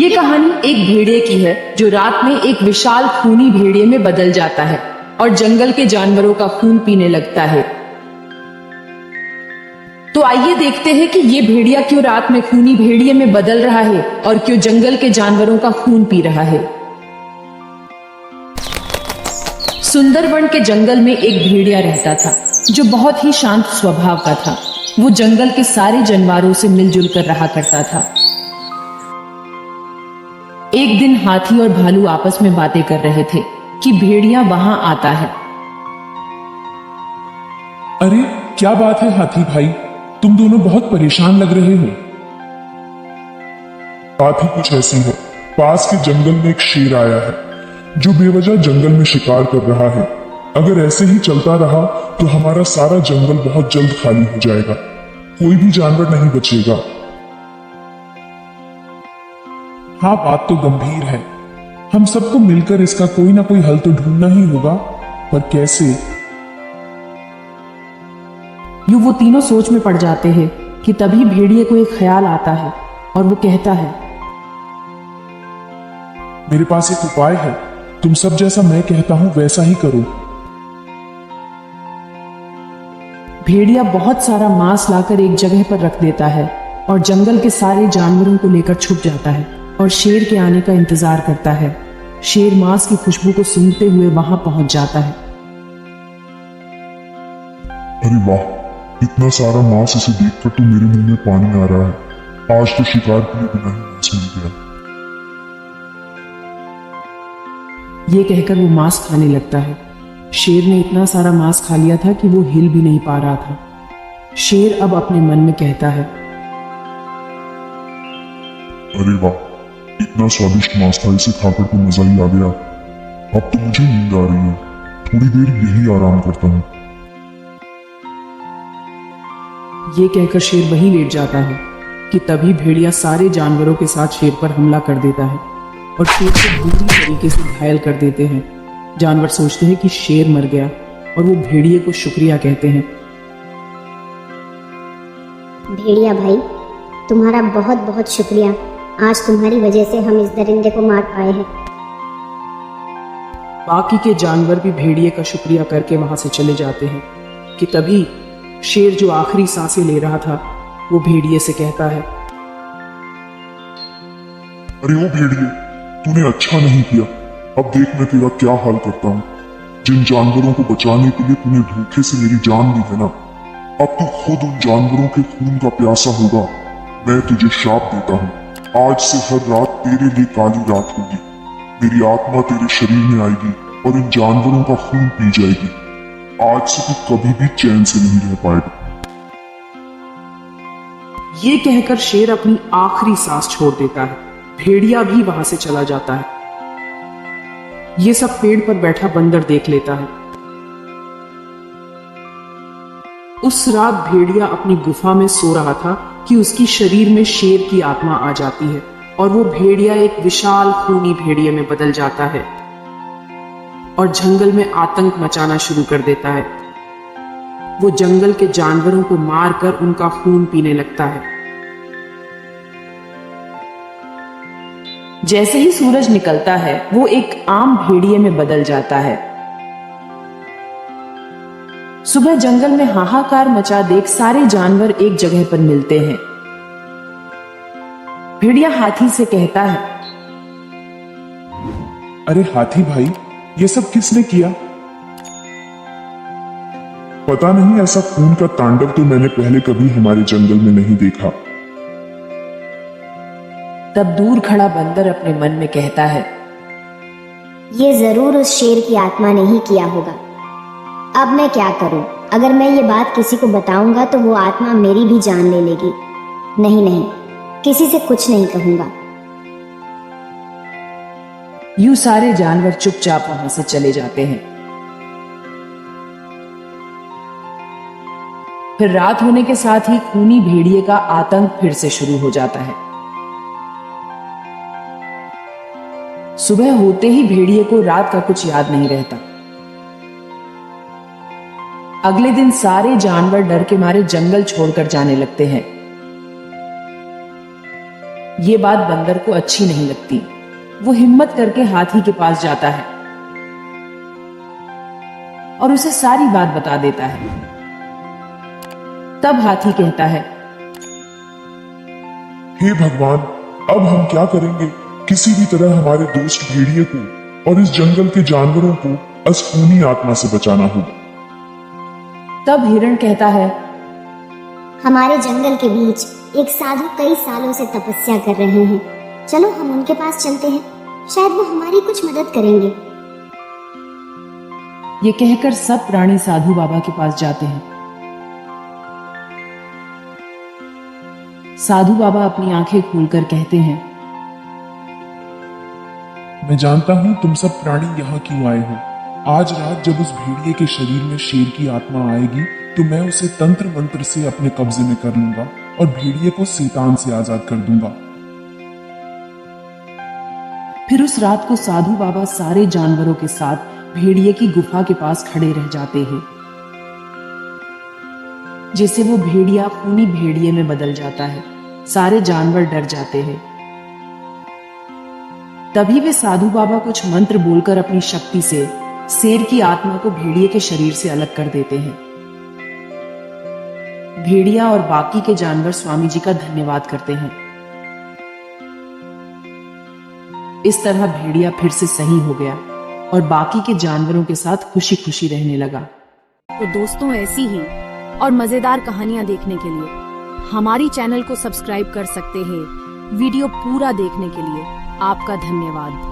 ये कहानी एक भेड़िए की है जो रात में एक विशाल खूनी भेड़िए में बदल जाता है और जंगल के जानवरों का खून पीने लगता है। तो आइए देखते हैं कि ये भेड़िया क्यों रात में खूनी भेड़िए में बदल रहा है और क्यों जंगल के जानवरों का खून पी रहा है। सुंदरवन के जंगल में एक भेड़िया रहता था जो बहुत ही शांत स्वभाव का था। वो जंगल के सारे जानवरों से मिलजुल कर रहा करता था। एक दिन हाथी और भालू आपस में बातें कर रहे थे कि भेड़िया वहां आता है। अरे क्या बात है हाथी भाई, तुम दोनों बहुत परेशान लग रहे हो। बात ही कुछ ऐसी है। पास के जंगल में एक शेर आया है जो बेवजह जंगल में शिकार कर रहा है। अगर ऐसे ही चलता रहा तो हमारा सारा जंगल बहुत जल्द खाली हो जाएगा, कोई भी जानवर नहीं बचेगा। हाँ, बात तो गंभीर है। हम सबको मिलकर इसका कोई ना कोई हल तो ढूंढना ही होगा, पर कैसे? यूं वो तीनों सोच में पड़ जाते हैं कि तभी भेड़िए को एक ख्याल आता है और वो कहता है, मेरे पास एक उपाय है, तुम सब जैसा मैं कहता हूं वैसा ही करो। भेड़िया बहुत सारा मांस लाकर एक जगह पर रख देता है और जंगल के सारे जानवरों को लेकर छुप जाता है और शेर के आने का इंतजार करता है। शेर मांस की खुशबू को सूंघते हुए वहां पहुंच जाता है। अरे वाह, इतना सारा मांस, इसे देखकर तो मेरे मुंह में पानी आ रहा है। आज तो शिकार किए बिना ही मांस मिल गया। ये कहकर वो मांस खाने लगता है। शेर ने इतना सारा मांस खा लिया था कि वो हिल भी नहीं पा रहा था। शेर अब अपने मन में कहता है, अरे वाह, इतना स्वादिष्ट मांस था, इसे खाकर तो मजा ही आ गया। अब तो मुझे नींद आ रही है, थोड़ी देर यही आराम करता हूँ। ये कहकर शेर वहीं लेट जाता है कि तभी भेड़िया सारे जानवरों के साथ शेर पर हमला कर देता है और शेर को बुरी तरीके से घायल कर देते हैं। जानवर सोचते हैं कि शेर मर गया और वो भेड़िए को शुक्रिया कहते हैं। भेड़िया भाई, तुम्हारा बहुत बहुत शुक्रिया। आज तुम्हारी वजह से हम इस दरिंदे को मार पाए हैं। बाकी के जानवर भी भेड़िए का शुक्रिया करके वहां से चले जाते हैं कि तभी शेर जो आखिरी सांसें ले रहा था वो भेड़िए से कहता है, अरे ओ भेड़िए, तूने अच्छा नहीं किया। अब देख मैं तेरा क्या हाल करता हूँ। जिन जानवरों को बचाने के लिए तूने धोखे से मेरी जान ली है ना, अब तू खुद उन जानवरों के खून का प्यासा होगा। मैं तुझे श्राप देता हूँ, आज से हर रात तेरे लिए काली रात होगी। मेरी आत्मा तेरे शरीर में आएगी और इन जानवरों का खून पी जाएगी। आज से तू कभी भी चैन से नहीं रह पाएगा। ये कहकर शेर अपनी आखिरी सांस छोड़ देता है। भेड़िया भी वहां से चला जाता है। ये सब पेड़ पर बैठा बंदर देख लेता है। उस रात भेड़िया अपनी गुफा में सो रहा था कि उसकी शरीर में शेर की आत्मा आ जाती है और वो भेड़िया एक विशाल खूनी भेड़िए में बदल जाता है और जंगल में आतंक मचाना शुरू कर देता है। वो जंगल के जानवरों को मारकर उनका खून पीने लगता है। जैसे ही सूरज निकलता है वो एक आम भेड़िए में बदल जाता है। सुबह जंगल में हाहाकार मचा देख सारे जानवर एक जगह पर मिलते हैं। भेड़िया हाथी से कहता है, अरे हाथी भाई, ये सब किसने किया? पता नहीं, ऐसा खून का तांडव तो मैंने पहले कभी हमारे जंगल में नहीं देखा। तब दूर खड़ा बंदर अपने मन में कहता है, ये जरूर उस शेर की आत्मा ने ही किया होगा। अब मैं क्या करूं? अगर मैं ये बात किसी को बताऊंगा तो वो आत्मा मेरी भी जान ले लेगी। नहीं नहीं, किसी से कुछ नहीं कहूंगा। यूं सारे जानवर चुपचाप वहां से चले जाते हैं। फिर रात होने के साथ ही खूनी भेड़िए का आतंक फिर से शुरू हो जाता है। सुबह होते ही भेड़िए को रात का कुछ याद नहीं रहता। अगले दिन सारे जानवर डर के मारे जंगल छोड़कर जाने लगते हैं। ये बात बंदर को अच्छी नहीं लगती। वो हिम्मत करके हाथी के पास जाता है और उसे सारी बात बता देता है। तब हाथी कहता है, हे भगवान, अब हम क्या करेंगे? किसी भी तरह हमारे दोस्त भेड़िए को और इस जंगल के जानवरों को इस खूनी आत्मा से बचाना होगा। तब हिरण कहता है, हमारे जंगल के बीच एक साधु कई सालों से तपस्या कर रहे हैं। चलो हम उनके पास चलते हैं, शायद वो हमारी कुछ मदद करेंगे। ये कहकर सब प्राणी साधु बाबा के पास जाते हैं। साधु बाबा अपनी आंखें खोलकर कहते हैं, मैं जानता हूं तुम सब प्राणी यहाँ क्यों आए हो। आज रात जब उस भेड़िए के शरीर में शेर की आत्मा आएगी तो मैं उसे तंत्र मंत्र से अपने कब्जे में कर लूंगा और भेड़िए को शैतान से आजाद कर दूंगा। फिर उस रात को साधु बाबा सारे जानवरों के साथ भेड़िए की गुफा के पास खड़े रह जाते हैं। जैसे वो भेड़िया खूनी भेड़िए में बदल जाता है, सारे जानवर डर जाते हैं। तभी वे साधु बाबा कुछ मंत्र बोलकर अपनी शक्ति से शेर की आत्मा को भेड़िए के शरीर से अलग कर देते हैं। भेड़िया और बाकी के जानवर स्वामी जी का धन्यवाद करते हैं। इस तरह भेड़िया फिर से सही हो गया और बाकी के जानवरों के साथ खुशी खुशी रहने लगा। तो दोस्तों, ऐसी ही और मजेदार कहानियां देखने के लिए हमारी चैनल को सब्सक्राइब कर सकते हैं। वीडियो पूरा देखने के लिए आपका धन्यवाद।